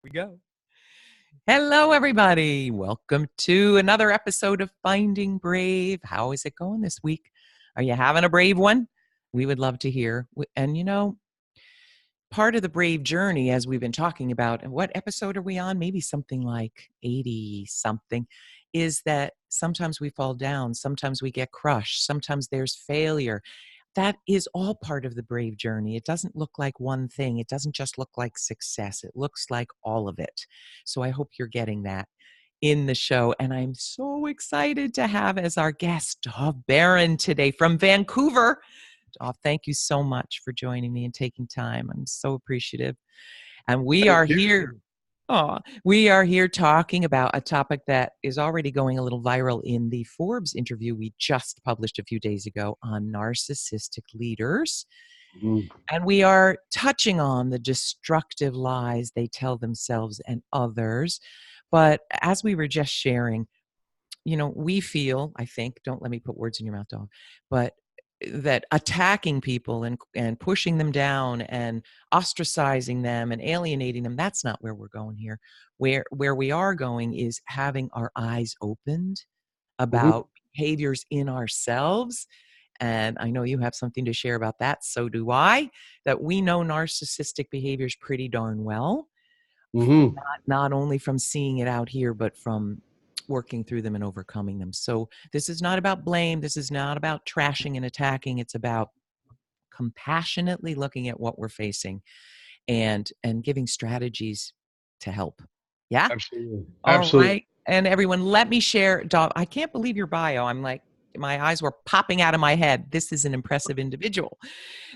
We go. Hello, everybody. Welcome to another episode of Finding Brave. How is it going this week? Are you having a brave one? We would love to hear. And part of the brave journey, as we've been talking about, and what episode are we on? Maybe something like 80 something, is that sometimes we fall down, sometimes we get crushed, sometimes there's failure. That is all part of the brave journey. It doesn't look like one thing. It doesn't just look like success. It looks like all of it. So I hope you're getting that in the show. And I'm so excited to have as our guest Dov Baron today from Vancouver. Dov, thank you so much for joining me and taking time. I'm so appreciative. And we Thank are you. here. We are here talking about a topic that is already going a little viral in the Forbes interview we just published a few days ago on narcissistic leaders. And we are touching on the destructive lies they tell themselves and others. But as we were just sharing, we feel, I think, don't let me put words in your mouth, Dov, but that attacking people and pushing them down and ostracizing them and alienating them, that's not where we're going here. Where we are going is having our eyes opened about behaviors in ourselves. And I know you have something to share about that. So do I, that we know narcissistic behaviors pretty darn well, not only from seeing it out here, but from working through them and overcoming them. So this is not about blame. This is not about trashing and attacking. It's about compassionately looking at what we're facing and giving strategies to help. Yeah. Absolutely. All Absolutely. right. And everyone, let me share. Dov, I can't believe your bio. I'm like, my eyes were popping out of my head. This is an impressive individual.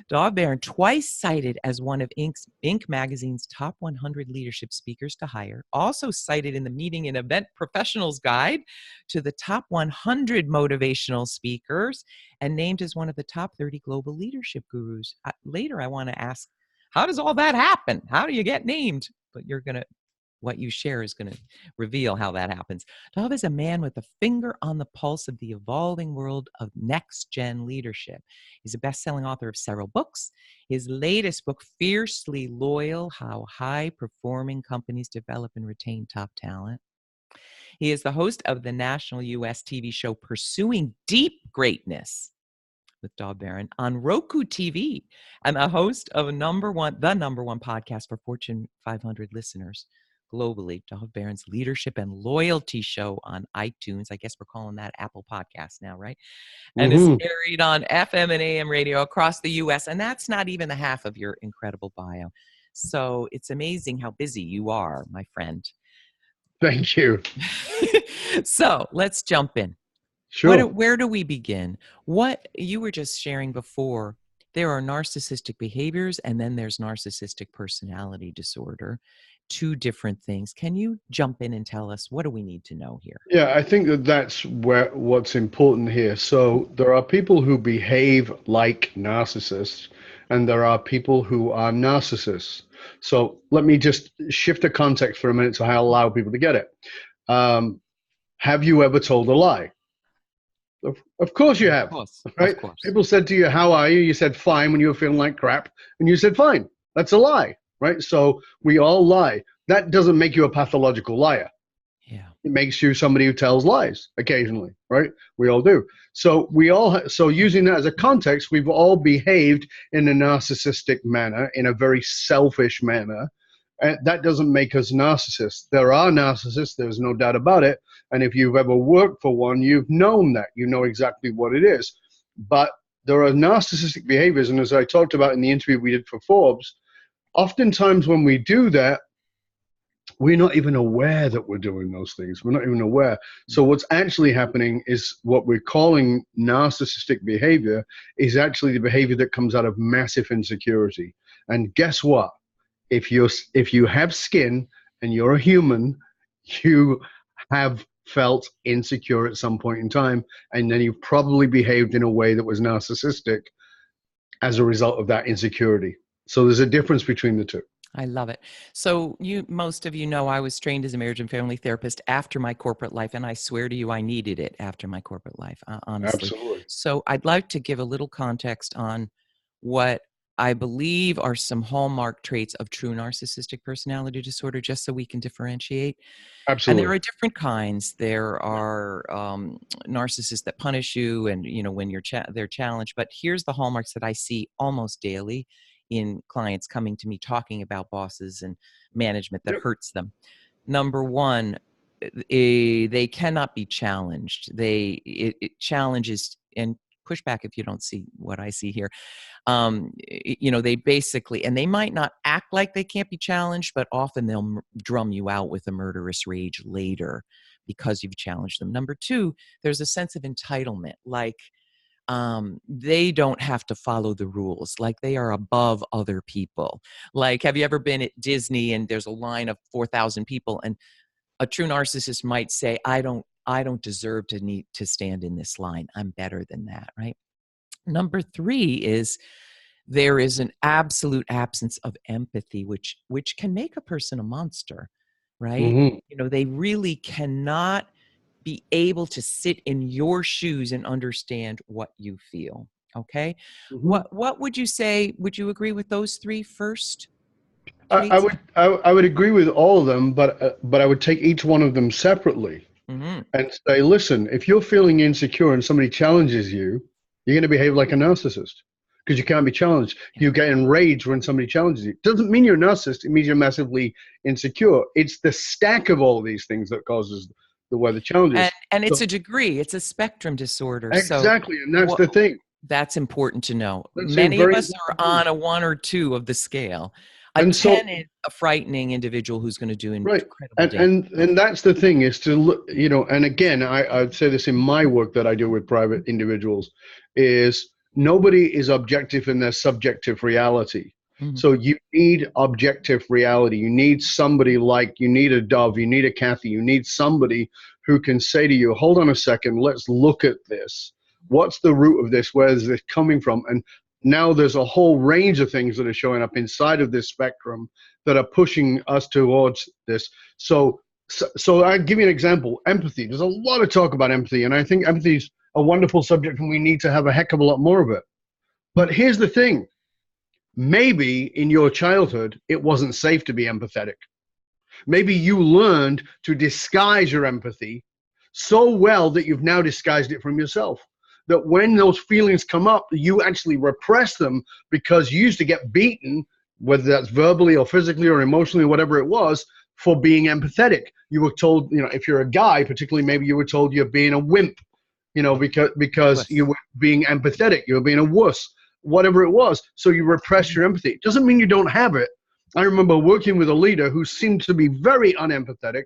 Dov Baron, twice cited as one of Inc. magazine's top 100 leadership speakers to hire, also cited in the Meeting and Event Professionals Guide to the top 100 motivational speakers, and named as one of the top 30 global leadership gurus. Later, I want to ask, how does all that happen? How do you get named? But what you share is going to reveal how that happens. Dov is a man with a finger on the pulse of the evolving world of NextGen leadership. He's a best-selling author of several books. His latest book, Fiercely Loyal: How High-Performing Companies Develop and Retain Top Talent. He is the host of the national U.S. TV show Pursuing Deep Greatness with Dov Baron on ROKU TV, and a host of the number one podcast for Fortune 500 listeners globally, Dov Baron's Leadership and Loyalty Show on iTunes. I guess we're calling that Apple Podcast now, right? And is carried on FM and AM radio across the U.S. And that's not even the half of your incredible bio. So it's amazing how busy you are, my friend. Thank you. So let's jump in. Sure. Where do we begin? What you were just sharing before, there are narcissistic behaviors and then there's narcissistic personality disorder. Two different things. Can you jump in and tell us, what do we need to know here? Yeah, I think that's what's important here. So there are people who behave like narcissists, and there are people who are narcissists. So let me just shift the context for a minute so I allow people to get it. Have you ever told a lie? Of course you have, right? Of course. People said to you, "How are you?" You said, "Fine," when you were feeling like crap, and you said, "Fine." That's a lie, right? So we all lie. That doesn't make you a pathological liar. Yeah. It makes you somebody who tells lies occasionally, right? We all do. So so using that as a context, we've all behaved in a narcissistic manner, in a very selfish manner. That doesn't make us narcissists. There are narcissists, there's no doubt about it. And if you've ever worked for one, you've known that. You know exactly what it is. But there are narcissistic behaviors, and as I talked about in the interview we did for Forbes, oftentimes when we do that, we're not even aware that we're doing those things. We're not even aware. So what's actually happening is what we're calling narcissistic behavior is actually the behavior that comes out of massive insecurity. And guess what? If you have skin and you're a human, you have felt insecure at some point in time, and then you've probably behaved in a way that was narcissistic as a result of that insecurity. So there's a difference between the two. I love it. So most of you know I was trained as a marriage and family therapist after my corporate life, and I swear to you, I needed it after my corporate life, honestly. Absolutely. So I'd like to give a little context on what I believe are some hallmark traits of true narcissistic personality disorder, just so we can differentiate. And there Absolutely. are different kinds. There are narcissists that punish you, and when they're challenged. But here's the hallmarks that I see almost daily in clients coming to me talking about bosses and management that Yep. hurts them. Number one, they cannot be challenged. It challenges and pushback if you don't see what I see here. They basically, and they might not act like they can't be challenged, but often they'll drum you out with a murderous rage later because you've challenged them. Number two, there's a sense of entitlement, like they don't have to follow the rules, like they are above other people. Like, have you ever been at Disney and there's a line of 4,000 people, and a true narcissist might say, I don't deserve to need to stand in this line. I'm better than that, right? Number three is there is an absolute absence of empathy, which can make a person a monster, right? Hmm. They really cannot be able to sit in your shoes and understand what you feel. Okay. Hmm. What would you say? Would you agree with those three first I traits? would I would agree with all of them, but I would take each one of them separately Mm-hmm. and say, listen, if you're feeling insecure and somebody challenges you, you're going to behave like a narcissist because you can't be challenged. Yeah. You get enraged when somebody challenges you. Doesn't mean you're a narcissist. It means you're massively insecure. It's the stack of all these things that causes the weather challenges. And it's So a degree. It's a spectrum disorder. So exactly, and that's what the thing. that's important to know. That's a Many of very us are important thing. on a 1 or 2 of the scale. A And so 10 is a frightening individual who's going to do right. incredible And damage. that's the thing is to look, and again, I'd say this in my work that I do with private individuals is nobody is objective in their subjective reality. Mhm. So you need objective reality. You need somebody like you need a Dove, you need a Kathy, you need somebody who can say to you, hold on a second, let's look at this. What's the root of this? Where is this coming from? And now there's a whole range of things that are showing up inside of this spectrum that are pushing us towards this. So I give you an example. Empathy. There's a lot of talk about empathy, and I think empathy is a wonderful subject, and we need to have a heck of a lot more of it. But here's the thing: maybe in your childhood it wasn't safe to be empathetic. Maybe you learned to disguise your empathy so well that you've now disguised it from yourself. That when those feelings come up, you actually repress them because you used to get beaten, whether that's verbally or physically or emotionally, whatever it was, for being empathetic. You were told, if you're a guy, particularly, maybe you were told you're being a wimp, because you Wuss. were being empathetic, you were being a wuss, whatever it was. So you repress your empathy. It doesn't mean you don't have it. I remember working with a leader who seemed to be very unempathetic,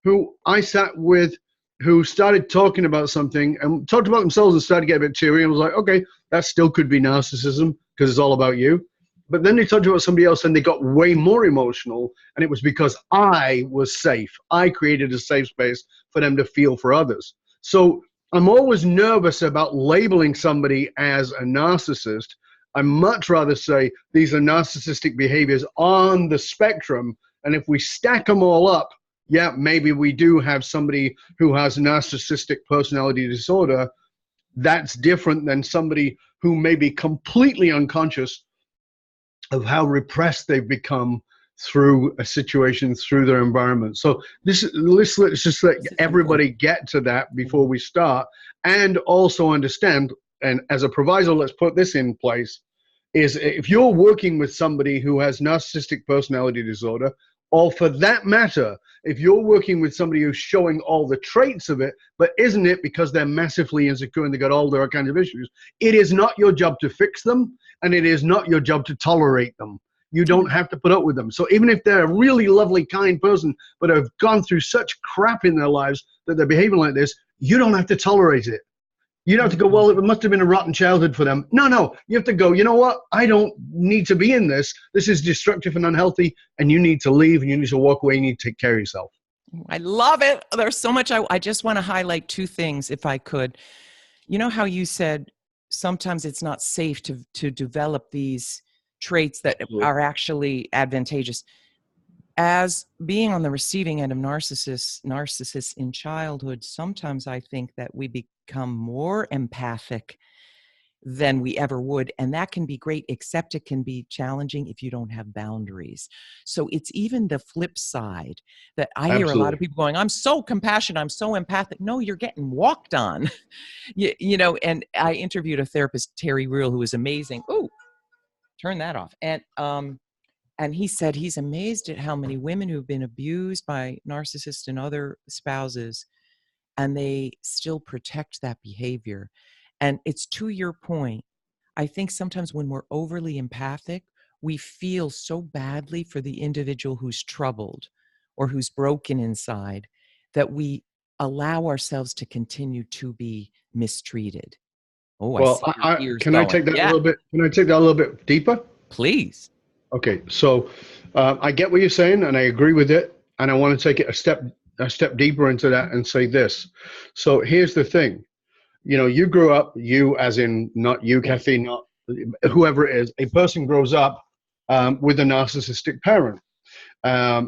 who I sat with, who started talking about something and talked about themselves and started to get a bit teary. And was like, okay, that still could be narcissism because it's all about you. But then they talked about somebody else and they got way more emotional. And it was because I was safe. I created a safe space for them to feel for others. So I'm always nervous about labeling somebody as a narcissist. I much rather say these are narcissistic behaviors on the spectrum. And if we stack them all up, yeah, maybe we do have somebody who has narcissistic personality disorder. That's different than somebody who may be completely unconscious of how repressed they've become through a situation, through their environment. So let's just let This is everybody important. get to that before we start, and also understand, and as a proviso, let's put this in place, is if you're working with somebody who has narcissistic personality disorder, or for that matter, if you're working with somebody who's showing all the traits of it, but isn't it because they're massively insecure and they got all their kinds of issues, it is not your job to fix them, and it is not your job to tolerate them. You don't have to put up with them. So even if they're a really lovely, kind person, but have gone through such crap in their lives that they're behaving like this, you don't have to tolerate it. You don't have to go, well, it must have been a rotten childhood for them. No. You have to go, you know what? I don't need to be in this. This is destructive and unhealthy, and you need to leave, and you need to walk away, and you need to take care of yourself. I love it. There's so much. I just want to highlight 2 things, if I could. You know how you said sometimes it's not safe to develop these traits that Absolutely. are actually advantageous. As being on the receiving end of narcissists in childhood, sometimes I think that we become more empathic than we ever would. And that can be great, except it can be challenging if you don't have boundaries. So it's even the flip side that I hear a lot of Absolutely. people going, I'm so compassionate, I'm so empathic. No, you're getting walked on. And I interviewed a therapist, Terry Real, who was amazing. Oh, turn that off. And he said he's amazed at how many women who've been abused by narcissists and other spouses, and they still protect that behavior. And it's to your point. I think sometimes when we're overly empathic, we feel so badly for the individual who's troubled or who's broken inside that we allow ourselves to continue to be mistreated. Oh, I Well, see your ears can I going. take that a Yeah, little bit? Can I take that a little bit deeper? please. Okay, so I get what you're saying, and I agree with it, and I want to take it a step deeper into that and say this. So here's the thing. You grew up, you as in not you, Kathy, not whoever it is, a person grows up with a narcissistic parent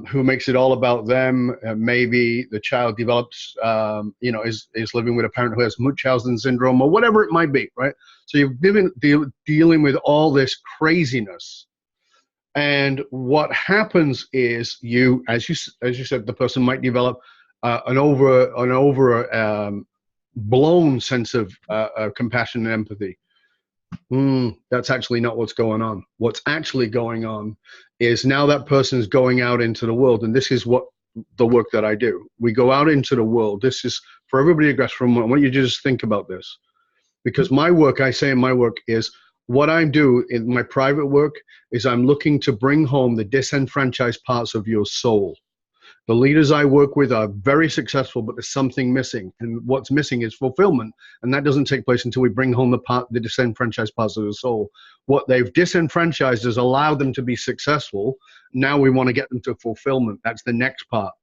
who makes it all about them. Maybe the child develops, is living with a parent who has Munchausen syndrome or whatever it might be, right? So you've been dealing with all this craziness. And what happens is as you said, the person might develop an over blown sense of compassion and empathy. That's actually not what's going on. What's actually going on is now that person is going out into the world, and this is what the work that I do. We go out into the world. This is for everybody to grasp from. I want you to just think about this, because my work, I say in my work, is what I do in my private work is I'm looking to bring home the disenfranchised parts of your soul. The leaders I work with are very successful, but there's something missing. And what's missing is fulfillment. And that doesn't take place until we bring home the disenfranchised parts of the soul. What they've disenfranchised has allowed them to be successful. Now we want to get them to fulfillment. That's the next part.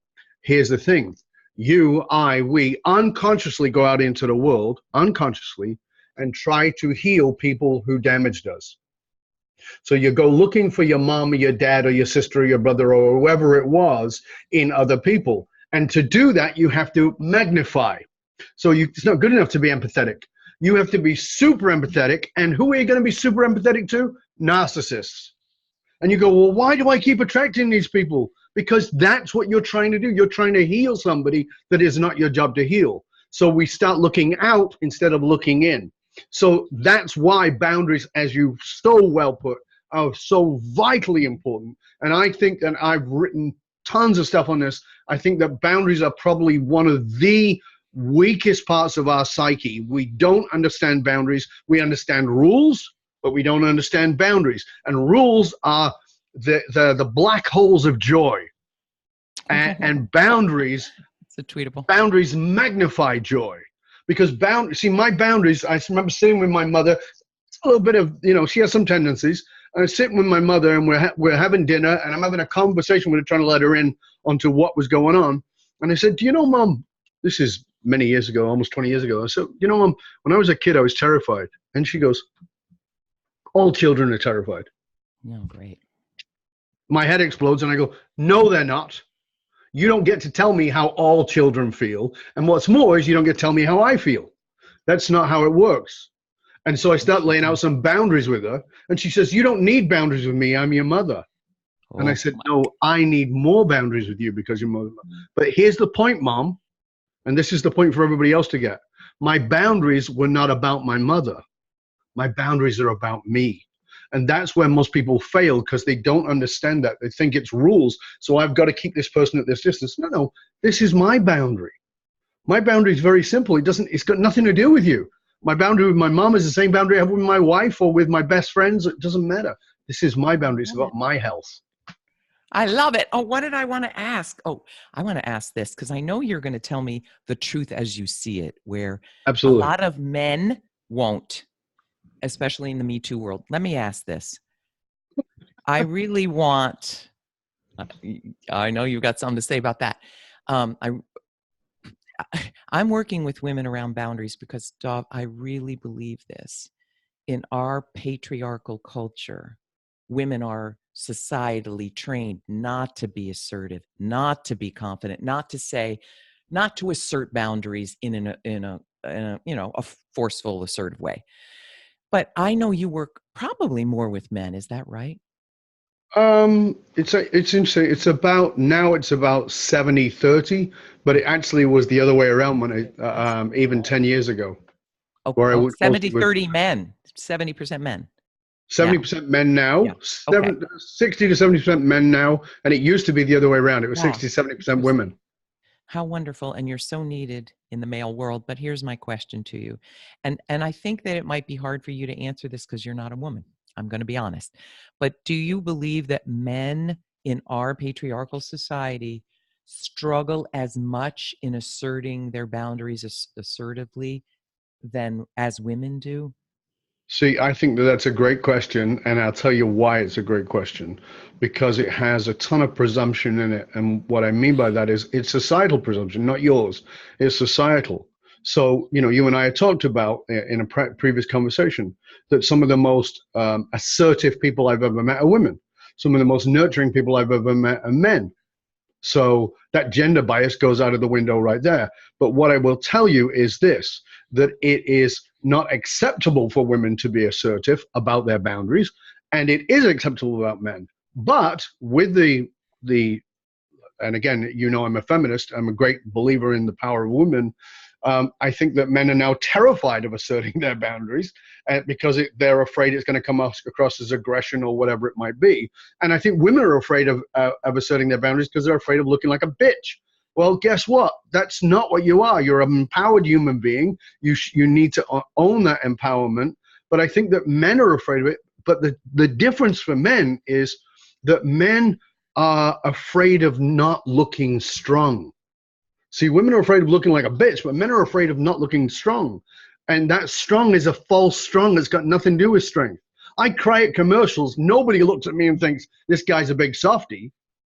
Here's the thing. We unconsciously go out into the world, unconsciously, and try to heal people who damaged us. So you go looking for your mom or your dad or your sister or your brother or whoever it was in other people. And to do that, you have to magnify. So it's not good enough to be empathetic. You have to be super empathetic. And who are you going to be super empathetic to? Narcissists. And you go, well, why do I keep attracting these people? Because that's what you're trying to do. You're trying to heal somebody that is not your job to heal. So we start looking out instead of looking in. So that's why boundaries, as you so well put, are so vitally important. And I think that I've written tons of stuff on this. I think that boundaries are probably one of the weakest parts of our psyche. We don't understand boundaries. We understand rules, but we don't understand boundaries. And rules are the black holes of joy. And boundaries, It's a tweetable. Boundaries magnify joy. Because my boundaries, I remember sitting with my mother, it's a little bit of, she has some tendencies. I was sitting with my mother and we're having dinner and I'm having a conversation with her, trying to let her in onto what was going on. And I said, do you know, Mom, this is many years ago, almost 20 years ago. I said, Mom, when I was a kid, I was terrified. And she goes, all children are terrified. No, great. My head explodes and I go, no, they're not. You don't get to tell me how all children feel. And what's more is you don't get to tell me how I feel. That's not how it works. And so I start laying out some boundaries with her. And she says, you don't need boundaries with me. I'm your mother. Oh, and I said, no, I need more boundaries with you because you're my mother. But here's the point, Mom. And this is the point for everybody else to get. My boundaries were not about my mother. My boundaries are about me. And that's where most people fail, because they don't understand that. They think it's rules. So I've got to keep this person at this distance. No, this is my boundary. My boundary is very simple. It's got nothing to do with you. My boundary with my mom is the same boundary I have with my wife or with my best friends. It doesn't matter. This is my boundary. It's about my health. I love it. Oh, what did I want to ask? Oh, I want to ask this because I know you're going to tell me the truth as you see it, where Absolutely. A lot of men won't, especially in the Me Too world. Let me ask this. I really want, I know you've got something to say about that. I'm working with women around boundaries because, Dov, I really believe this. In our patriarchal culture, women are societally trained not to be assertive, not to be confident, not to assert boundaries in a forceful, assertive way. But I know you work probably more with men. Is that right? It's interesting. It's about 70-30, but it actually was the other way around when even 10 years ago, Oh, where I oh, would 70, mostly was 30 men, 70% men now. 70% men now, Yeah. Okay. 60 to 70% men now, and it used to be the other way around. It was Wow. 60, 70% Interesting. women. How wonderful. And you're so needed in the male world. But here's my question to you. And I think that it might be hard for you to answer this because you're not a woman. I'm going to be honest. But do you believe that men in our patriarchal society struggle as much in asserting their boundaries assertively than as women do? See, I think that that's a great question, and I'll tell you why it's a great question. Because it has a ton of presumption in it. And what I mean by that is it's societal presumption, not yours. It's societal. So, you and I had talked about in a previous conversation that some of the most assertive people I've ever met are women. Some of the most nurturing people I've ever met are men. So that gender bias goes out of the window right there. But what I will tell you is this, that it is not acceptable for women to be assertive about their boundaries, and it is acceptable about men. But with the and again, I'm a feminist. I'm a great believer in the power of women. I think that men are now terrified of asserting their boundaries because they're afraid it's going to come across as aggression or whatever it might be. And I think women are afraid of asserting their boundaries because they're afraid of looking like a bitch. Well, guess what? That's not what you are. You're an empowered human being. You need to own that empowerment. But I think that men are afraid of it. But the difference for men is that men are afraid of not looking strong. See, women are afraid of looking like a bitch, but men are afraid of not looking strong. And that strong is a false strong. It's got nothing to do with strength. I cry at commercials. Nobody looks at me and thinks, this guy's a big softie.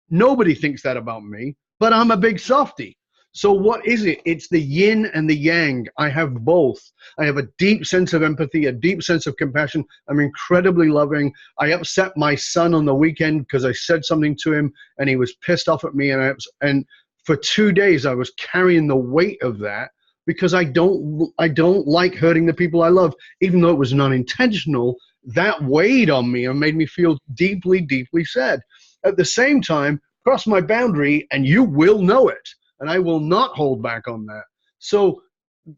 Nobody thinks that about me, but I'm a big softie. So what is it? It's the yin and the yang. I have both. I have a deep sense of empathy, a deep sense of compassion. I'm incredibly loving. I upset my son on the weekend because I said something to him and he was pissed off at me. And for 2 days, I was carrying the weight of that because I don't like hurting the people I love, even though it was not intentional. That weighed on me and made me feel deeply, deeply sad. At the same time, cross my boundary and you will know it. And I will not hold back on that. So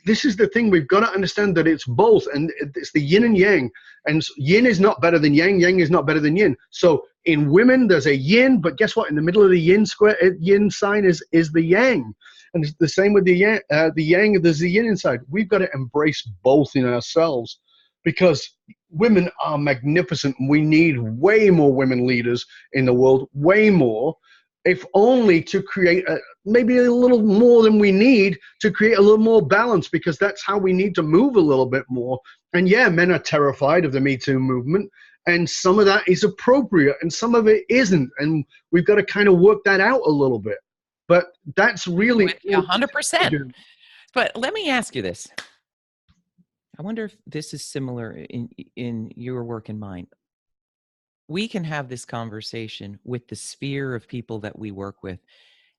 this is the thing. We've got to understand that it's both. And it's the yin and yang. And yin is not better than yang. Yang is not better than yin. So in women, there's a yin. But guess what? In the middle of the yin square, yin sign is the yang. And it's the same with the yang, there's the yin inside. We've got to embrace both in ourselves because women are magnificent. We need way more women leaders in the world, way more. If only to create maybe a little more than we need to create a little more balance, because that's how we need to move a little bit more. And yeah, men are terrified of the Me Too movement, and some of that is appropriate and some of it isn't. And we've got to kind of work that out a little bit. But that's really 100%. But let me ask you this. I wonder if this is similar in your work and mine. We can have this conversation with the sphere of people that we work with.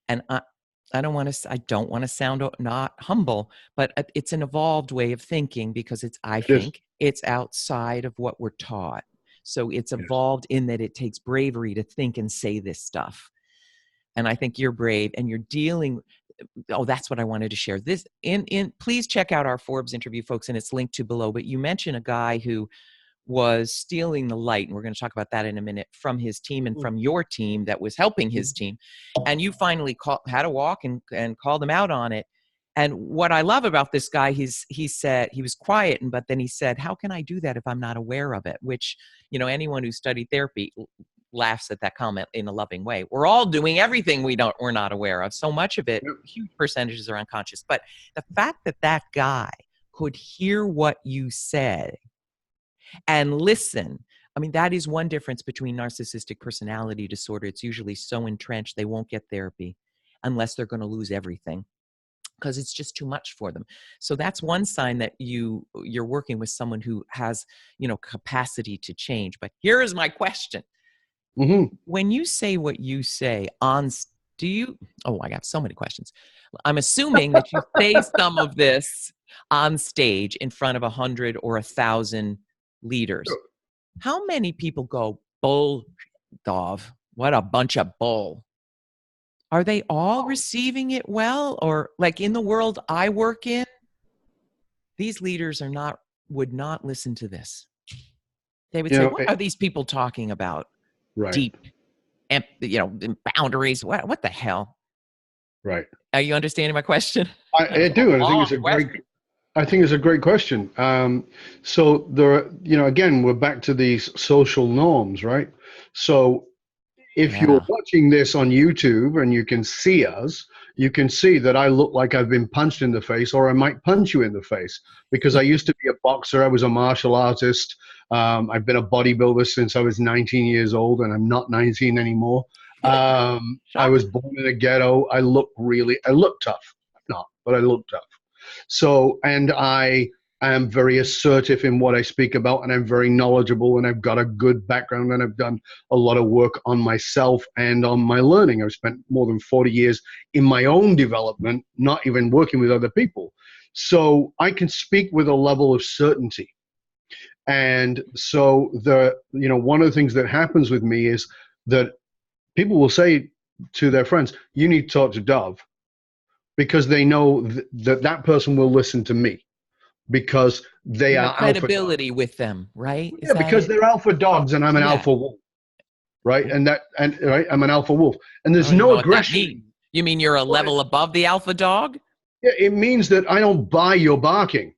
And I don't want to sound not humble, but it's an evolved way of thinking because I think it's outside of what we're taught. So it's evolved in that it takes bravery to think and say this stuff. And I think you're brave and you're dealing. Oh, that's what I wanted to share. This please check out our Forbes interview, folks, and it's linked to below. But you mentioned a guy who was stealing the light, and we're going to talk about that in a minute, from his team and from your team that was helping his team. And you finally had a walk and called him out on it. And what I love about this guy, he said, he was quiet, but then he said, how can I do that if I'm not aware of it? Which, anyone who studied therapy laughs at that comment in a loving way. We're all doing everything we're not aware of. So much of it, huge percentages are unconscious. But the fact that guy could hear what you said and listen. I mean, that is one difference between narcissistic personality disorder. It's usually so entrenched they won't get therapy unless they're going to lose everything because it's just too much for them. So that's one sign that you're working with someone who has, capacity to change. But here is my question. Mm-hmm. When you say what you say I got so many questions. I'm assuming that you say some of this on stage in front of 100 or 1,000 leaders. How many people go, bull, Dov? What a bunch of bull. Are they all receiving it well? Or like in the world I work in, these leaders would not listen to this. They would say, what are these people talking about? Right. Deep, boundaries. What the hell? Right. Are you understanding my question? I do. And I think it's a great question. So there, again, we're back to these social norms, right? So if you're watching this on YouTube and you can see us, you can see that I look like I've been punched in the face, or I might punch you in the face, because I used to be a boxer. I was a martial artist. I've been a bodybuilder since I was 19 years old, and I'm not 19 anymore. I was born in a ghetto. I look tough. I'm not, but I look tough. So, and I am very assertive in what I speak about, and I'm very knowledgeable, and I've got a good background, and I've done a lot of work on myself and on my learning. I've spent more than 40 years in my own development, not even working with other people. So I can speak with a level of certainty. And so one of the things that happens with me is that people will say to their friends, you need to talk to Dov, because they know that person will listen to me, because they are credibility with them, right? Yeah, because they're alpha dogs and I'm an alpha wolf, right? Right, I'm an alpha wolf, and there's no aggression. You mean you're a level above the alpha dog? Yeah, it means that I don't buy your barking.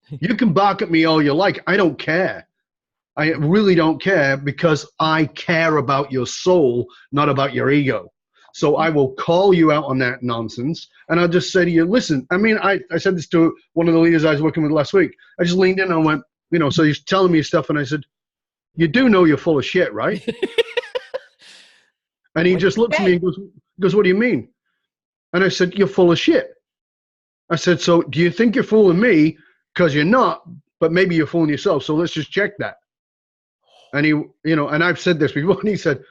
You can bark at me all you like. I don't care. I really don't care, because I care about your soul, not about your ego. So I will call you out on that nonsense, and I'll just say to you, listen, I said this to one of the leaders I was working with last week. I just leaned in and I went, so he's telling me stuff, and I said, you do know you're full of shit, right? And he just looked at me and goes, what do you mean? And I said, you're full of shit. I said, so do you think you're fooling me? Because you're not, but maybe you're fooling yourself. So let's just check that. And he, and I've said this before, and he said,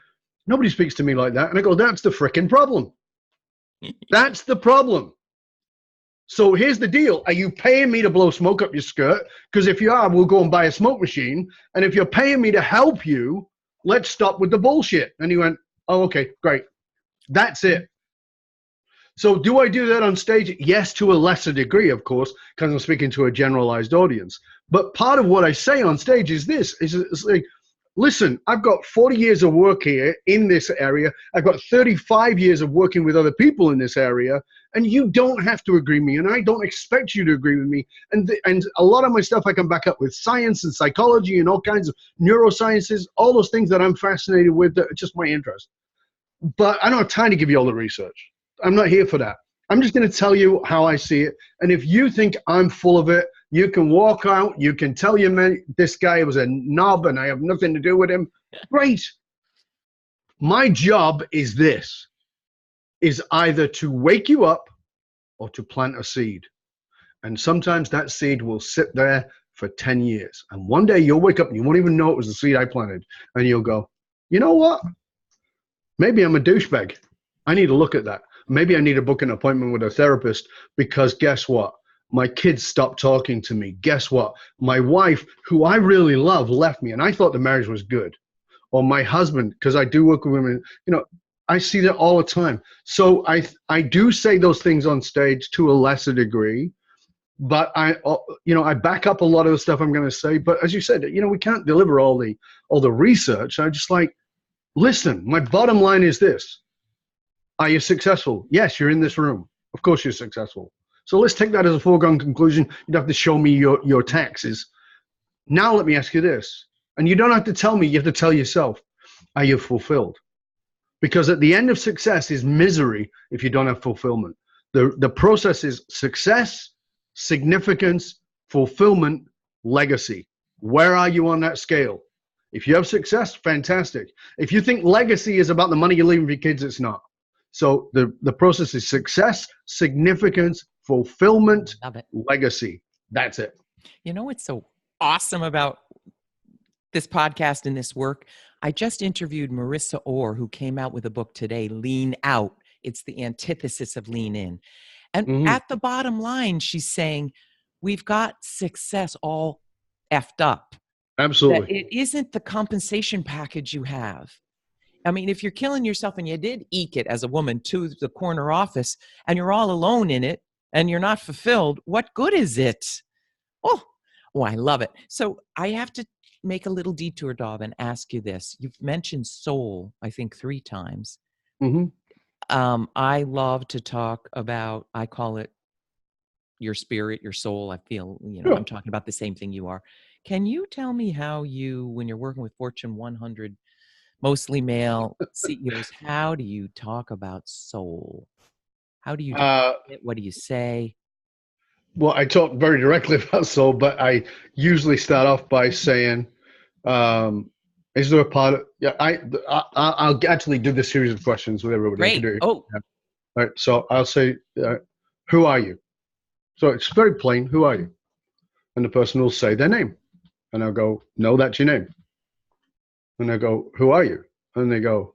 nobody speaks to me like that. And I go, that's the frickin' problem. That's the problem. So here's the deal. Are you paying me to blow smoke up your skirt? Because if you are, we'll go and buy a smoke machine. And if you're paying me to help you, let's stop with the bullshit. And he went, oh, okay, great. That's it. So do I do that on stage? Yes, to a lesser degree, of course, because I'm speaking to a generalized audience. But part of what I say on stage is this, is like, listen, I've got 40 years of work here in this area. I've got 35 years of working with other people in this area, and you don't have to agree with me, and I don't expect you to agree with me. And a lot of my stuff I can back up with science and psychology and all kinds of neurosciences, all those things that I'm fascinated with that are just my interest. But I don't have time to give you all the research. I'm not here for that. I'm just going to tell you how I see it. And if you think I'm full of it, you can walk out. You can tell your man, this guy was a knob and I have nothing to do with him. Great. My job is this, is either to wake you up or to plant a seed. And sometimes that seed will sit there for 10 years. And one day you'll wake up and you won't even know it was the seed I planted. And you'll go, you know what? Maybe I'm a douchebag. I need to look at that. Maybe I need to book an appointment with a therapist, because guess what? My kids stopped talking to me. Guess what? My wife, who I really love, left me, and I thought the marriage was good. Or my husband, because I do work with women, I see that all the time. So I do say those things on stage to a lesser degree, but I back up a lot of the stuff I'm going to say. But as you said, we can't deliver all the research. I just like, listen, my bottom line is this. Are you successful? Yes, you're in this room. Of course you're successful. So let's take that as a foregone conclusion. You'd have to show me your taxes. Now let me ask you this. And you don't have to tell me, you have to tell yourself. Are you fulfilled? Because at the end of success is misery if you don't have fulfillment. The process is success, significance, fulfillment, legacy. Where are you on that scale? If you have success, fantastic. If you think legacy is about the money you're leaving for your kids, it's not. So the process is success, significance, fulfillment, legacy. That's it. You know what's so awesome about this podcast and this work? I just interviewed Marissa Orr, who came out with a book today, Lean Out. It's the antithesis of lean in. And at the bottom line, she's saying, we've got success all effed up. that Absolutely. it isn't the compensation package you have. I mean, if you're killing yourself and you did eke it as a woman to the corner office and you're all alone in it and you're not fulfilled, what good is it? Oh, oh, I love it. So I have to make a little detour, Dov, and ask you this. You've mentioned soul, I think 3 times. Hmm. I love to talk about, I call it your spirit, your soul. I feel, I'm Sure. talking about the same thing you are. Can you tell me how you, when you're working with Fortune 100, mostly male CEOs, how do you talk about soul? How do you define Uh, it? What do you say? well, I talk very directly about soul, but I usually start off by saying, um, is there a part of, yeah, I'll actually do this series of questions with everybody. I can Great. do it. Oh, Yeah. All right. So I'll say, who are you? So it's very plain. Who are you? And the person will say their name. And I'll go, no, that's your name. And I go, who are you? And they go,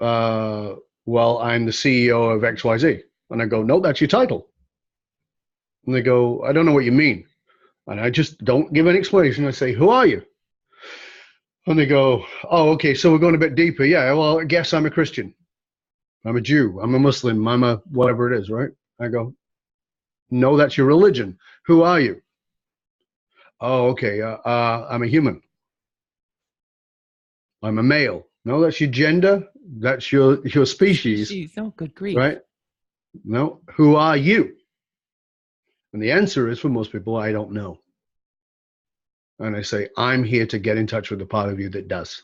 well, I'm the CEO of XYZ. And I go, no, that's your title. And they go, I don't know what you mean. And I just don't give an explanation. I say, who are you? And they go, oh, okay, so we're going a bit deeper. Yeah, well, I guess I'm a Christian. I'm a Jew. I'm a Muslim. I'm a whatever it is, right? I go, no, that's your religion. Who are you? Oh, okay, I'm a human. I'm a male. No, that's your gender. That's your species, species. Oh, good grief. right? No, who are you? And the answer is, for most people, I don't know. And I say, I'm here to get in touch with the part of you that does.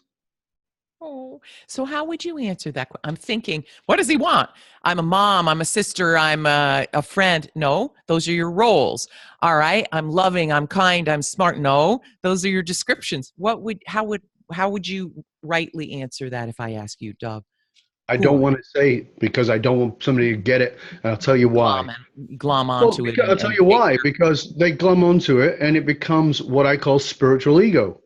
Oh, so how would you answer that? I'm thinking, what does he want? I'm a mom, I'm a sister, I'm a friend. No, those are your roles. All right, I'm loving, I'm kind, I'm smart. No, those are your descriptions. How would you rightly answer that if I ask you, Dov? I Who don't are want to say it because I don't want somebody to get it. And I'll tell you why. glom Well, onto it I'll tell and you take why. Because they glom onto it and it becomes what I call spiritual ego.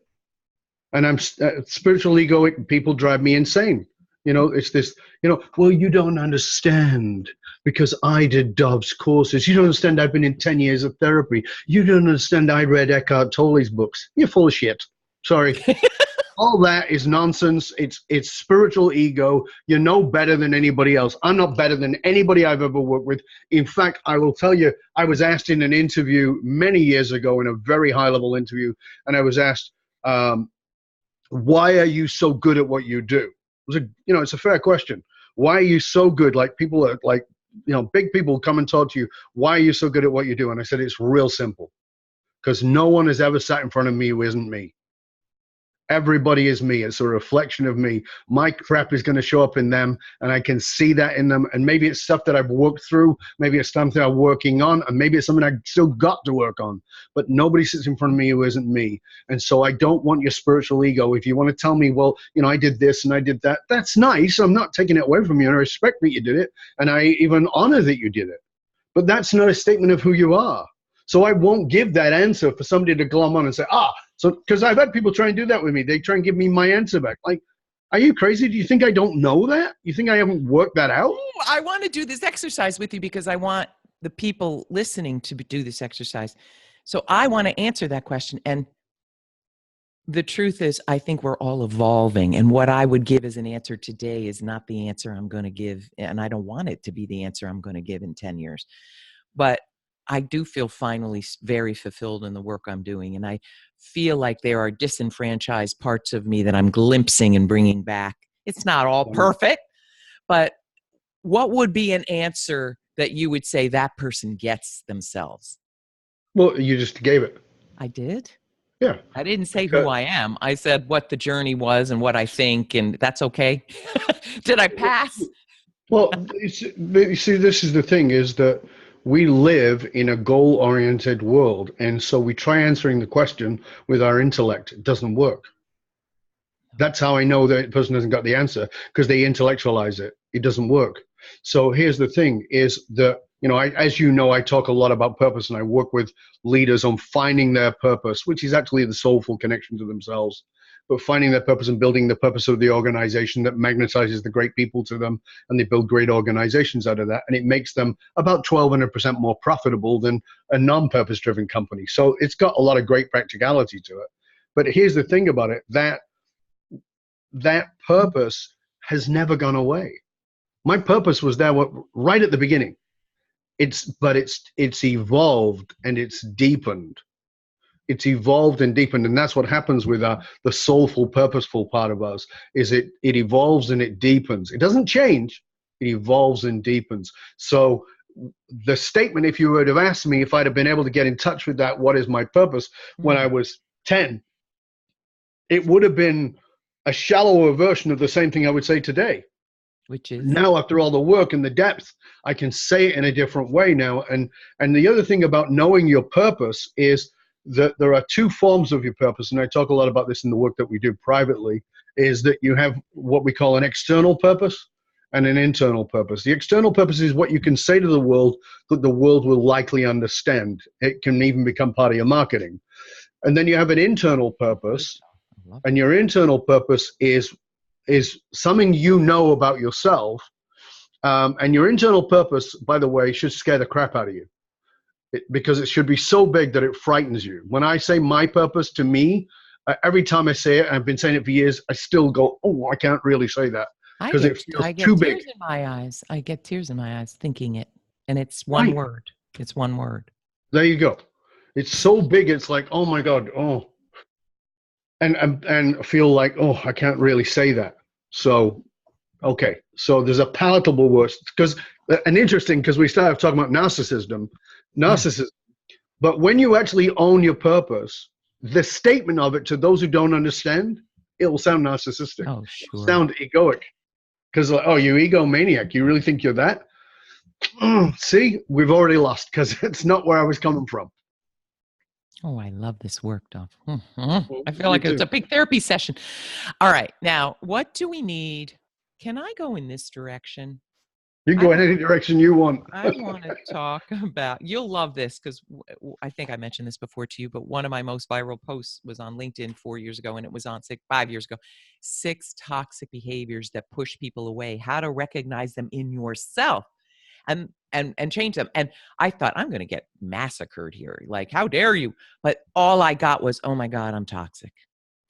And spiritual egoic people drive me insane. It's this, well, you don't understand because I did Dobbs courses. You don't understand I've been in 10 years of therapy. You don't understand I read Eckhart Tolle's books. You're full of shit. Sorry. All that is nonsense. It's spiritual ego. You're no better than anybody else. I'm not better than anybody I've ever worked with. In fact, I will tell you, I was asked in an interview many years ago, in a very high-level interview, and I was asked, why are you so good at what you do? It's a fair question. Why are you so good? Like people are like, big people come and talk to you. Why are you so good at what you do? And I said, it's real simple. Because no one has ever sat in front of me who isn't me. Everybody is me. It's a reflection of me. My crap is going to show up in them, and I can see that in them. And maybe it's stuff that I've worked through. Maybe it's something I'm working on, and maybe it's something I've still got to work on. But nobody sits in front of me who isn't me. And so I don't want your spiritual ego. If you want to tell me, well, I did this and I did that, that's nice. I'm not taking it away from you, and I respect that you did it, and I even honor that you did it. But that's not a statement of who you are. So I won't give that answer for somebody to glom on and say, so because I've had people try and do that with me. They try and give me my answer back. Like, are you crazy? Do you think I don't know that? You think I haven't worked that out? Ooh, I want to do this exercise with you because I want the people listening to do this exercise. So I want to answer that question. And the truth is, I think we're all evolving. And what I would give as an answer today is not the answer I'm going to give. And I don't want it to be the answer I'm going to give in 10 years. But I do feel finally very fulfilled in the work I'm doing. And I feel like there are disenfranchised parts of me that I'm glimpsing and bringing back. It's not all perfect, but what would be an answer that you would say that person gets themselves? Well, you just gave it. I did? Yeah. I didn't say who I am. I said what the journey was and what I think, and that's okay. Did I pass? Well, you see, this is the thing, is that we live in a goal-oriented world, and so we try answering the question with our intellect. It doesn't work. That's how I know that person hasn't got the answer, because they intellectualize it. It doesn't work. So here's the thing, is that, as you know, I talk a lot about purpose, and I work with leaders on finding their purpose, which is actually the soulful connection to themselves. But finding their purpose and building the purpose of the organization that magnetizes the great people to them, and they build great organizations out of that, and it makes them about 1,200% more profitable than a non-purpose driven company. So it's got a lot of great practicality to it. But here's the thing about it, that purpose has never gone away. My purpose was there right at the beginning. But it's evolved and it's deepened. It's evolved and deepened, and that's what happens with the soulful, purposeful part of us. Is it evolves and it deepens. It doesn't change. It evolves and deepens. So the statement, if you would have asked me if I'd have been able to get in touch with that, what is my purpose, when I was 10, it would have been a shallower version of the same thing I would say today. Which is? Now, after all the work and the depth, I can say it in a different way now. And the other thing about knowing your purpose is that there are two forms of your purpose, and I talk a lot about this in the work that we do privately, is that you have what we call an external purpose and an internal purpose. The external purpose is what you can say to the world that the world will likely understand. It can even become part of your marketing. And then you have an internal purpose, and your internal purpose is something you know about yourself. And your internal purpose, by the way, should scare the crap out of you. Because it should be so big that it frightens you. When I say my purpose, to me, every time I say it, and I've been saying it for years, I still go, oh, I can't really say that. Because it feels too big. In my eyes. I get tears in my eyes thinking it. And it's one word. It's one word. There you go. It's so big, it's like, oh my God, oh. And feel like, oh, I can't really say that. So, okay. So there's a palatable word. And interesting, because we started talking about narcissism. But when you actually own your purpose, the statement of it to those who don't understand, it will sound narcissistic. Oh, sure. It'll sound egoic. Because, oh, you egomaniac. You really think you're that? See, we've already lost, because it's not where I was coming from. Oh, I love this work, Dov. I feel like it's a big therapy session. All right. Now, what do we need? Can I go in this direction? You can go in any direction you want. I want to talk about, you'll love this, because I think I mentioned this before to you, but one of my most viral posts was on LinkedIn 4 years ago, and it was on 5 years ago. 6 toxic behaviors that push people away, how to recognize them in yourself and change them. And I thought, I'm going to get massacred here. Like, how dare you? But all I got was, oh my God, I'm toxic.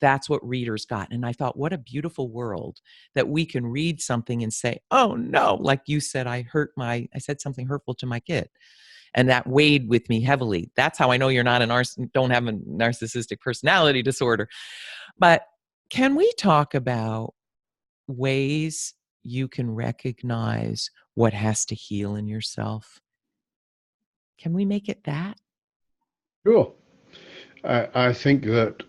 That's what readers got. And I thought, what a beautiful world that we can read something and say, oh no, like you said, I said something hurtful to my kid. And that weighed with me heavily. That's how I know you're not don't have a narcissistic personality disorder. But can we talk about ways you can recognize what has to heal in yourself? Can we make it that? Sure. I think that,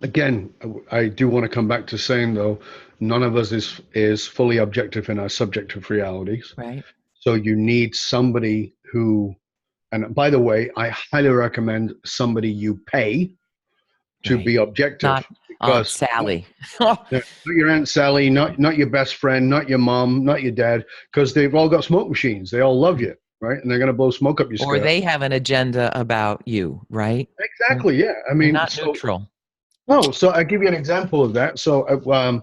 again, I do want to come back to saying, though, none of us is fully objective in our subjective realities. Right. So you need somebody who, and by the way, I highly recommend somebody you pay to be objective. Not Aunt Sally. Not your Aunt Sally, not your best friend, not your mom, not your dad, because they've all got smoke machines. They all love you, right? And they're going to blow smoke up your skirt. Or they have an agenda about you, right? Exactly, yeah. I mean, not neutral. No, so I'll give you an example of that. So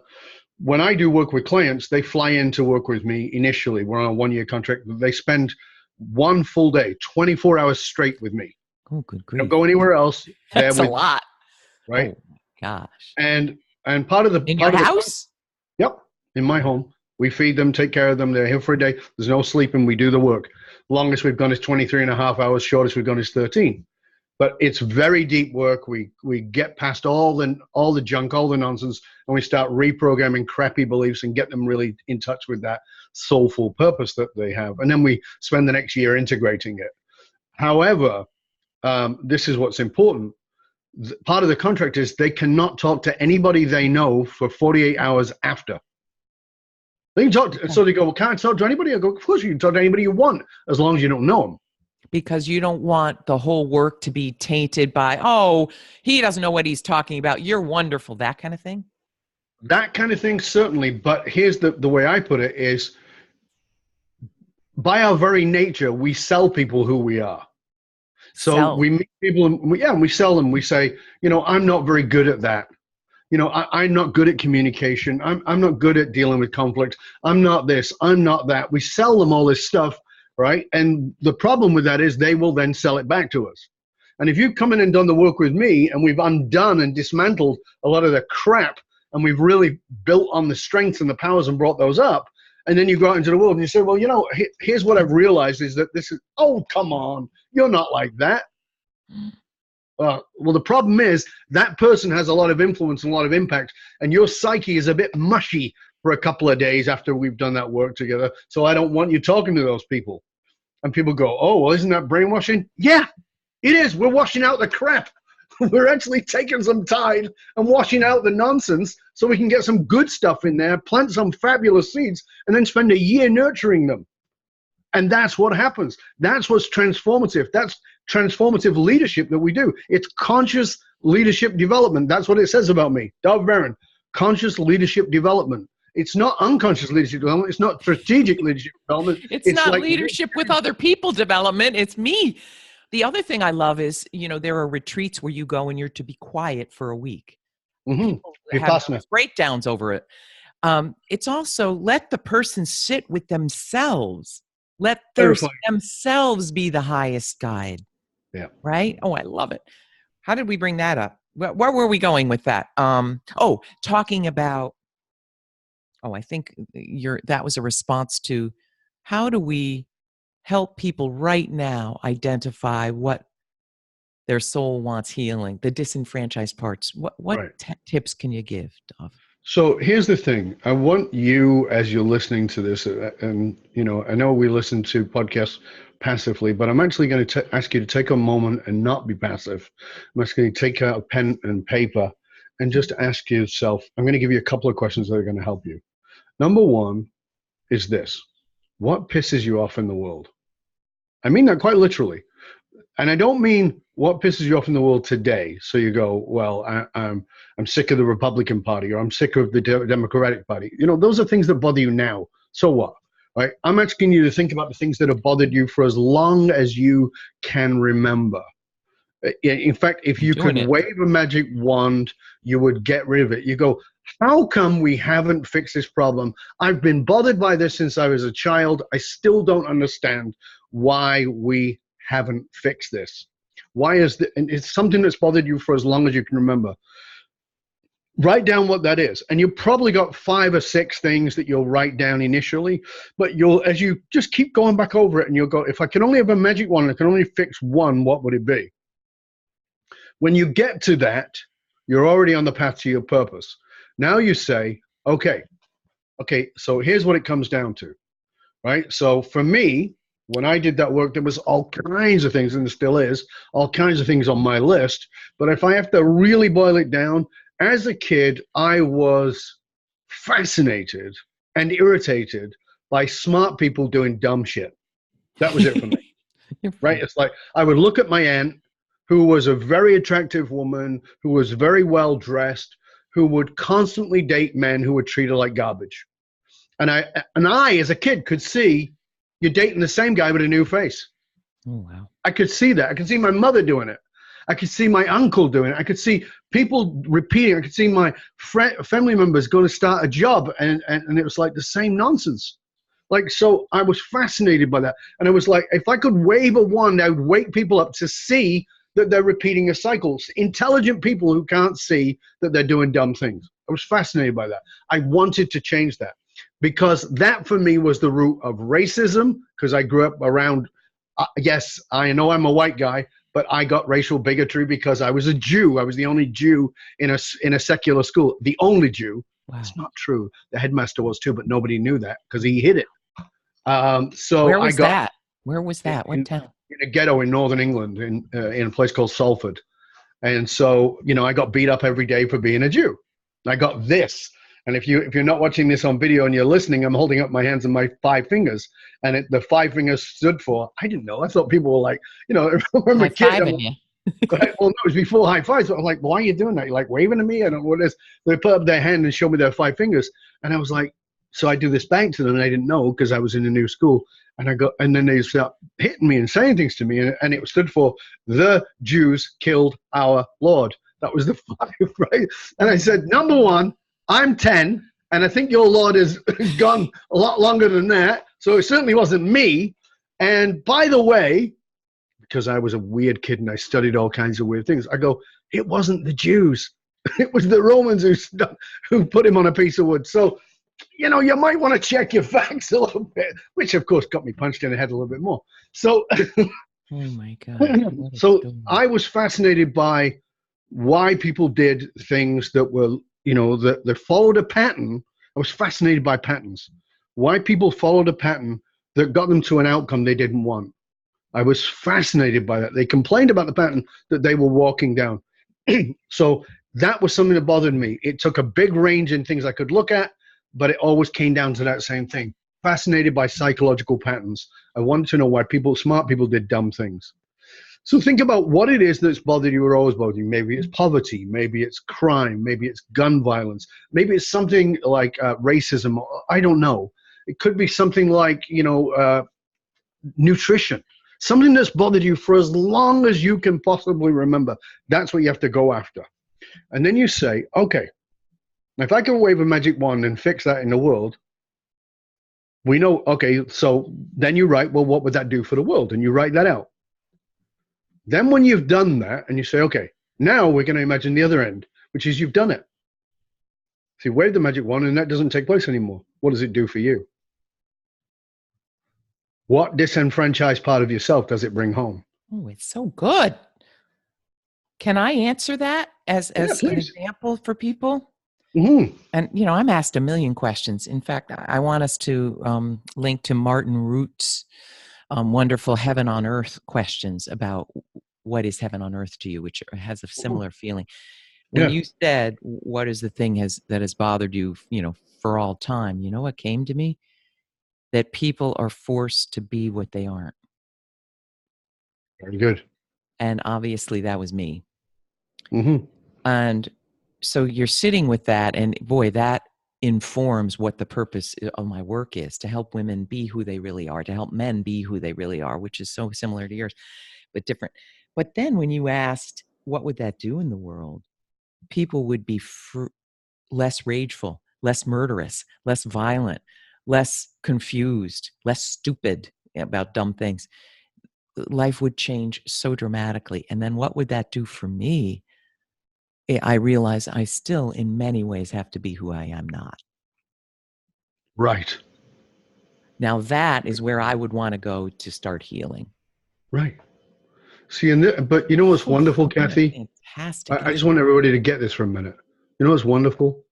when I do work with clients, they fly in to work with me initially. We're on a 1-year contract. They spend one full day, 24 hours straight with me. Oh, good grief. Don't go anywhere else. That's a lot. Right? Oh, gosh. And part of the... In your house? Yep, in my home. We feed them, take care of them. They're here for a day. There's no sleeping. We do the work. Longest we've gone is 23 and a half hours. Shortest we've gone is 13. But it's very deep work. We get past all the junk, all the nonsense, and we start reprogramming crappy beliefs and get them really in touch with that soulful purpose that they have. And then we spend the next year integrating it. However, this is what's important. Part of the contract is they cannot talk to anybody they know for 48 hours after. They can talk so they go, well, can't I talk to anybody? I go, of course you can talk to anybody you want, as long as you don't know them. Because you don't want the whole work to be tainted by, oh, he doesn't know what he's talking about. You're wonderful. That kind of thing? That kind of thing, certainly. But here's the way I put it is, by our very nature, we sell people who we are. So we meet people and we sell them. We say, you know, I'm not very good at that. You know, I'm not good at communication. I'm not good at dealing with conflict. I'm not this. I'm not that. We sell them all this stuff. Right. And the problem with that is they will then sell it back to us. And if you've come in and done the work with me and we've undone and dismantled a lot of the crap and we've really built on the strengths and the powers and brought those up, and then you go out into the world and you say, well, you know, here's what I've realized is that this is, oh, come on, you're not like that. Well, the problem is that person has a lot of influence and a lot of impact, and your psyche is a bit mushy for a couple of days after we've done that work together. So I don't want you talking to those people. And people go, oh, well, isn't that brainwashing? Yeah, it is. We're washing out the crap. We're actually taking some time and washing out the nonsense so we can get some good stuff in there, plant some fabulous seeds, and then spend a year nurturing them. And that's what happens. That's what's transformative. That's transformative leadership that we do. It's conscious leadership development. That's what it says about me. Dov Baron, conscious leadership development. It's not unconscious leadership development. It's not strategic leadership development. It's not like leadership with other people development. It's me. The other thing I love is, you know, there are retreats where you go and you're to be quiet for a week. People have breakdowns over it. It's also let the person sit with themselves. Let themselves be the highest guide. Yeah. Right? Oh, I love it. How did we bring that up? Where were we going with that? Talking about, I think that was a response to how do we help people right now identify what their soul wants healing, the disenfranchised parts. What tips can you give, Dov? So here's the thing. I want you, as you're listening to this, and you know, I know we listen to podcasts passively, but I'm actually going to ask you to take a moment and not be passive. I'm actually going to take out a pen and paper and just ask yourself, I'm going to give you a couple of questions that are going to help you. Number one is this: what pisses you off in the world? I mean that quite literally. And I don't mean what pisses you off in the world today. So you go, well, I'm sick of the Republican Party, or I'm sick of the Democratic Party. You know, those are things that bother you now. So what? Right? I'm asking you to think about the things that have bothered you for as long as you can remember. In fact, if you could wave a magic wand, you would get rid of it. You go, how come we haven't fixed this problem? I've been bothered by this since I was a child. I still don't understand why we haven't fixed this. Why is that? And it's something that's bothered you for as long as you can remember. Write down what that is. And you've probably got 5 or 6 things that you'll write down initially, but as you just keep going back over it, and you'll go, if I can only have a magic wand, I can only fix one, what would it be? When you get to that, you're already on the path to your purpose. Now you say, okay, so here's what it comes down to, right? So for me, when I did that work, there was all kinds of things, and there still is, all kinds of things on my list. But if I have to really boil it down, as a kid, I was fascinated and irritated by smart people doing dumb shit. That was it for me, right? It's like I would look at my aunt, who was a very attractive woman, who was very well dressed, who would constantly date men who would treat her like garbage. And I, as a kid, could see you're dating the same guy with a new face. Oh, wow. I could see that. I could see my mother doing it. I could see my uncle doing it. I could see people repeating. I could see my family members going to start a job, and it was like the same nonsense. Like, so I was fascinated by that. And it was like, if I could wave a wand, I would wake people up to see that they're repeating a cycle. Intelligent people who can't see that they're doing dumb things. I was fascinated by that. I wanted to change that, because that for me was the root of racism, because I grew up around, yes, I know I'm a white guy, but I got racial bigotry because I was a Jew. I was the only Jew in a secular school, the only Jew. Wow. It's not true. The headmaster was too, but nobody knew that because he hid it. So where was that? Where was that? What town? In a ghetto in northern England, in a place called Salford. And so, you know, I got beat up every day for being a Jew. I got this. And if you're not watching this on video and you're listening, I'm holding up my hands and my 5 fingers. And the 5 fingers stood for, I didn't know. I thot people were like, you know, I remember a kid. Well, no, it was before high fives. So I'm like, why are you doing that? You're like waving at me? I don't know what it is. They put up their hand and show me their 5 fingers. And I was like, so I do this back to them, and I didn't know because I was in a new school. And then they start hitting me and saying things to me, and it stood for, the Jews killed our Lord. That was the 5, right? And I said, number 1, I'm 10, and I think your Lord is gone a lot longer than that, so it certainly wasn't me. And by the way, because I was a weird kid and I studied all kinds of weird things. I go, it wasn't the Jews. It was the Romans who put him on a piece of wood. So, you know, you might want to check your facts a little bit, which of course got me punched in the head a little bit more. So, oh my God. So I was fascinated by why people did things that were, you know, that followed a pattern. I was fascinated by patterns. Why people followed a pattern that got them to an outcome they didn't want. I was fascinated by that. They complained about the pattern that they were walking down. So that was something that bothered me. It took a big range in things I could look at, but it always came down to that same thing. Fascinated by psychological patterns. I wanted to know why smart people did dumb things. So think about what it is that's bothered you or always bothered you. Maybe it's poverty. Maybe it's crime. Maybe it's gun violence. Maybe it's something like racism. I don't know. It could be something like, you know, nutrition. Something that's bothered you for as long as you can possibly remember. That's what you have to go after. And then you say, okay, if I can wave a magic wand and fix that in the world, we know, okay, so then you write, well, what would that do for the world? And you write that out. Then when you've done that and you say, okay, now we're going to imagine the other end, which is you've done it. So you wave the magic wand and that doesn't take place anymore. What does it do for you? What disenfranchised part of yourself does it bring home? Oh, it's so good. Can I answer that as an example for people? Mm-hmm. And, you know, I'm asked a million questions. In fact, I want us to link to Martin Root's wonderful Heaven on Earth questions about what is heaven on earth to you, which has a similar feeling. When you said, what is the thing that has bothered you, you know, for all time, you know what came to me? That people are forced to be what they aren't. Very good. And obviously that was me. Mm-hmm. And so you're sitting with that, and boy, that informs what the purpose of my work is, to help women be who they really are, to help men be who they really are, which is so similar to yours, but different. But then when you asked, what would that do in the world? People would be less rageful, less murderous, less violent, less confused, less stupid about dumb things. Life would change so dramatically. And then what would that do for me? I realize I still, in many ways, have to be who I am not. Right. Now that is where I would want to go to start healing. Right. See, but you know what's wonderful, Kathy? Fantastic. I just want everybody to get this for a minute. You know what's wonderful?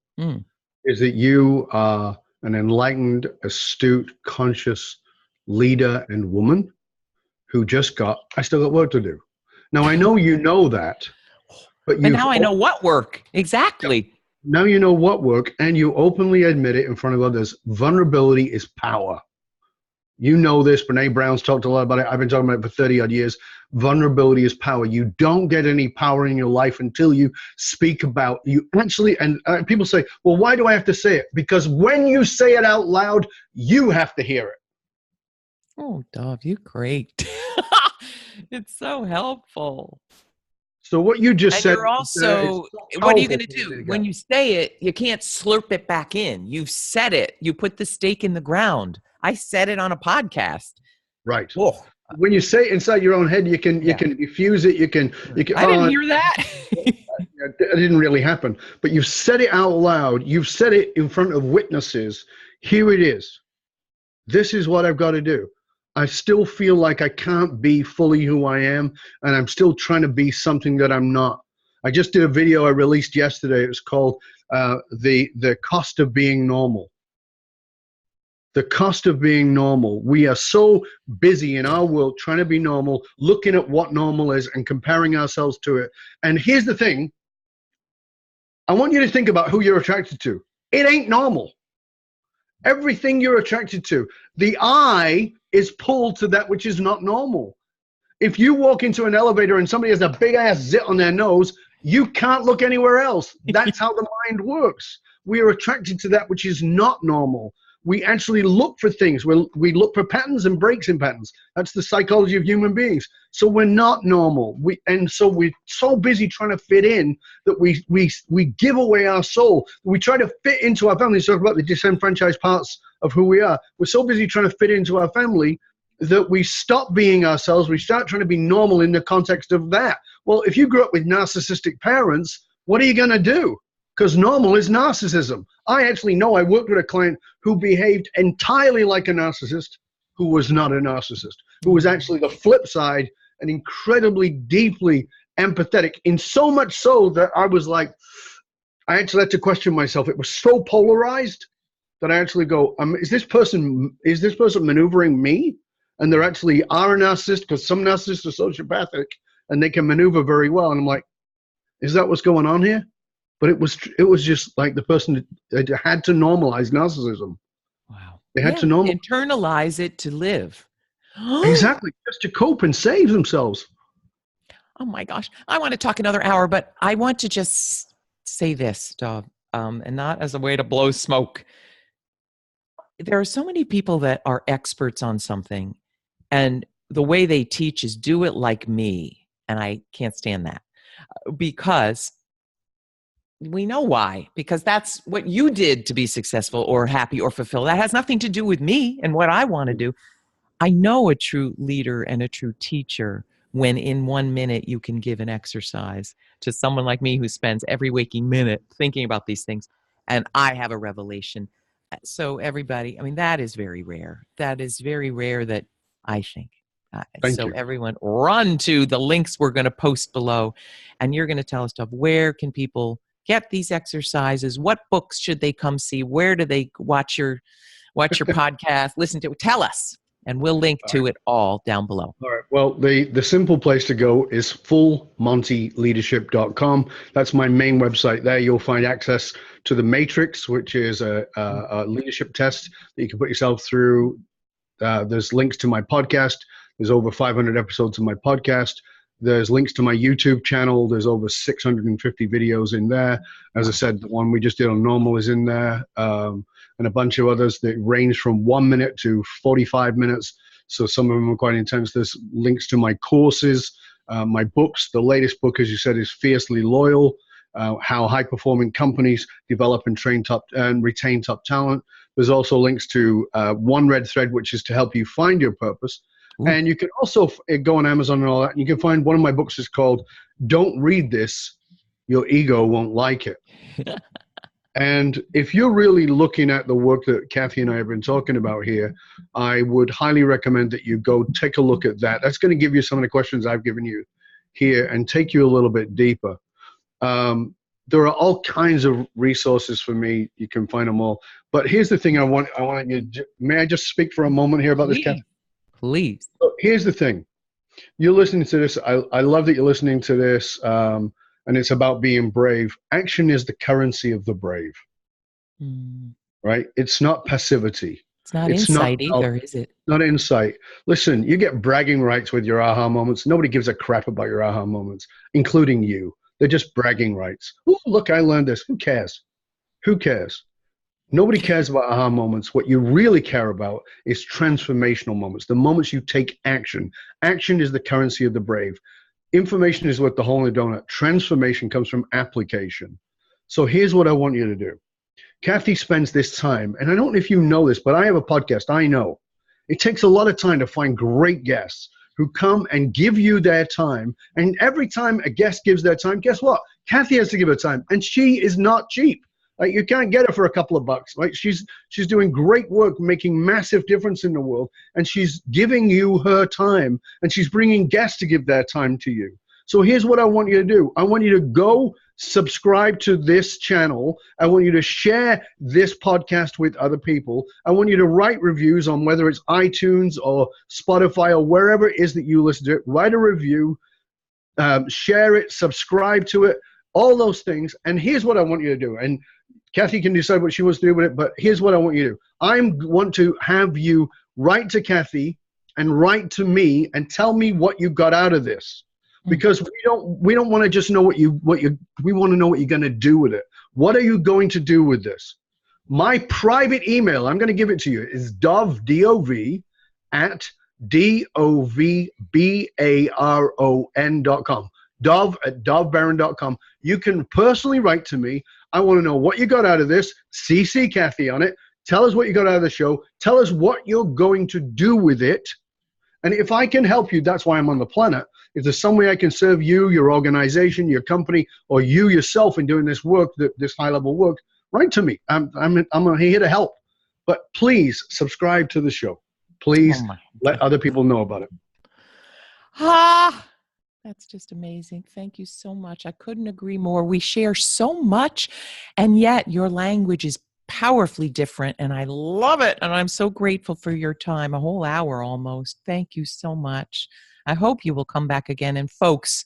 Is that you are an enlightened, astute, conscious leader and woman who just I still got work to do. Now, I know you know that. But now I know what work. Exactly. Now you know what work, and you openly admit it in front of others. Vulnerability is power. You know this. Brene Brown's talked a lot about it. I've been talking about it for 30 odd years. Vulnerability is power. You don't get any power in your life until you speak about you actually. And people say, well, why do I have to say it? Because when you say it out loud, you have to hear it. Oh, Dov, you're great. It's so helpful. So what you just said. You're also, what are you going to do? When you say it, you can't slurp it back in. You've said it. You put the stake in the ground. I said it on a podcast. Right. Whoa. When you say it inside your own head, you can diffuse it. You can. I didn't hear that. It didn't really happen. But you've said it out loud. You've said it in front of witnesses. Here it is. This is what I've got to do. I still feel like I can't be fully who I am, and I'm still trying to be something that I'm not. I just did a video I released yesterday. It was called The Cost of Being Normal. The cost of being normal. We are so busy in our world trying to be normal, looking at what normal is and comparing ourselves to it. And here's the thing. I want you to think about who you're attracted to. It ain't normal. Everything you're attracted to. The eye is pulled to that which is not normal. If you walk into an elevator and somebody has a big ass zit on their nose, you can't look anywhere else. That's how the mind works. We are attracted to that which is not normal. We actually look for things. We look for patterns and breaks in patterns. That's the psychology of human beings. So we're not normal. So we're so busy trying to fit in that we give away our soul. We try to fit into our family. Talk about the disenfranchised parts of who we are. We're so busy trying to fit into our family that we stop being ourselves. We start trying to be normal in the context of that. Well, if you grew up with narcissistic parents, what are you going to do? Because normal is narcissism. I actually know I worked with a client who behaved entirely like a narcissist, who was not a narcissist, who was actually the flip side and incredibly deeply empathetic, in so much so that I was like, I actually had to question myself. It was so polarized that I actually go, is this person maneuvering me? And they're actually are a narcissist, because some narcissists are sociopathic and they can maneuver very well. And I'm like, is that what's going on here? But it was just like the person had to normalize narcissism. Wow. They had to internalize it to live. Exactly, just to cope and save themselves. Oh my gosh. I want to talk another hour, but I want to just say this, Dov, and not as a way to blow smoke. There are so many people that are experts on something, and the way they teach is do it like me. And I can't stand that, because we know why, because that's what you did to be successful or happy or fulfilled. That has nothing to do with me and what I want to do. I know a true leader and a true teacher when in 1 minute you can give an exercise to someone like me who spends every waking minute thinking about these things, and I have a revelation. So everybody, I mean, that is very rare. That is very rare, that I think. Thank so you. Everyone run to the links we're going to post below, and you're going to tell us, Dov, where can people get these exercises? What books should they come see? Where do they watch your podcast, listen to it? Tell us, and we'll link to it all down below. All right. Well, the simple place to go is fullmontyleadership.com. That's my main website. There you'll find access to the Matrix, which is a leadership test that you can put yourself through. There's links to my podcast. There's over 500 episodes of my podcast. There's links to my YouTube channel. There's over 650 videos in there. As I said, the one we just did on normal is in there, and a bunch of others that range from 1 minute to 45 minutes. So some of them are quite intense. There's links to my courses, my books. The latest book, as you said, is Fiercely Loyal, how high-performing companies develop and train and retain top talent. There's also links to One Red Thread, which is to help you find your purpose. Ooh. And you can also go on Amazon and all that, and you can find one of my books is called Don't Read This, Your Ego Won't Like It. And if you're really looking at the work that Kathy and I have been talking about here, I would highly recommend that you go take a look at that. That's going to give you some of the questions I've given you here and take you a little bit deeper. There are all kinds of resources for me. You can find them all. But here's the thing I want you to, may I just speak for a moment here about this, Kathy? Please. So here's the thing. You're listening to this. I love that you're listening to this. And it's about being brave. Action is the currency of the brave. Right? It's not passivity. It's not insight either, is it? Not insight. Listen, you get bragging rights with your aha moments. Nobody gives a crap about your aha moments, including you. They're just bragging rights. Oh, look, I learned this. Who cares? Who cares? Nobody cares about aha moments. What you really care about is transformational moments, the moments you take action. Action is the currency of the brave. Information is what the hole in the donut. Transformation comes from application. So here's what I want you to do. Kathy spends this time, and I don't know if you know this, but I have a podcast. I know. It takes a lot of time to find great guests who come and give you their time. And every time a guest gives their time, guess what? Kathy has to give her time. And she is not cheap. Like, you can't get her for a couple of bucks, right? She's doing great work, making massive difference in the world, and she's giving you her time, and she's bringing guests to give their time to you. So here's what I want you to do. I want you to go subscribe to this channel. I want you to share this podcast with other people. I want you to write reviews on whether it's iTunes or Spotify or wherever it is that you listen to it. Write a review, share it, subscribe to it, all those things. And here's what I want you to do. And Kathy can decide what she wants to do with it, but here's what I want you to do. I want to have you write to Kathy and write to me and tell me what you got out of this. Because we don't want to just know we want to know what you're going to do with it. What are you going to do with this? My private email, I'm going to give it to you, is Dov, D-O-V, at DOVBARON.com. Dov at DovBaron.com. You can personally write to me. I want to know what you got out of this. CC Kathy on it. Tell us what you got out of the show. Tell us what you're going to do with it. And if I can help you, that's why I'm on the planet. If there's some way I can serve you, your organization, your company, or you yourself in doing this work, this high-level work, write to me. I'm here to help. But please subscribe to the show. Please let other people know about it. Ah, that's just amazing. Thank you so much. I couldn't agree more. We share so much, and yet your language is powerfully different, and I love it. And I'm so grateful for your time, a whole hour almost. Thank you so much. I hope you will come back again. And folks,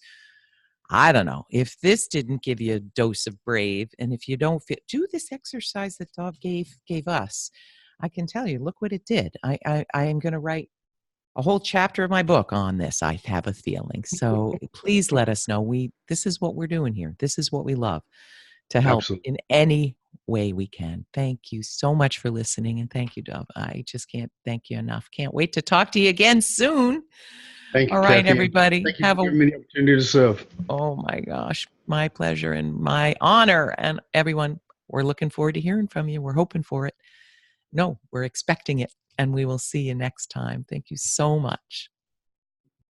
I don't know, if this didn't give you a dose of brave, and if you don't feel, do this exercise that Dov gave us. I can tell you, look what it did. I am going to write a whole chapter of my book on this, I have a feeling. So please let us know. This is what we're doing here. This is what we love, to help in any way we can. Thank you so much for listening. And thank you, Dov. I just can't thank you enough. Can't wait to talk to you again soon. Thank you, all right, Kathy. everybody. Thank you for giving me the opportunity to serve. Oh my gosh. My pleasure and my honor. And everyone, we're looking forward to hearing from you. We're hoping for it. No, we're expecting it. And we will see you next time. Thank you so much.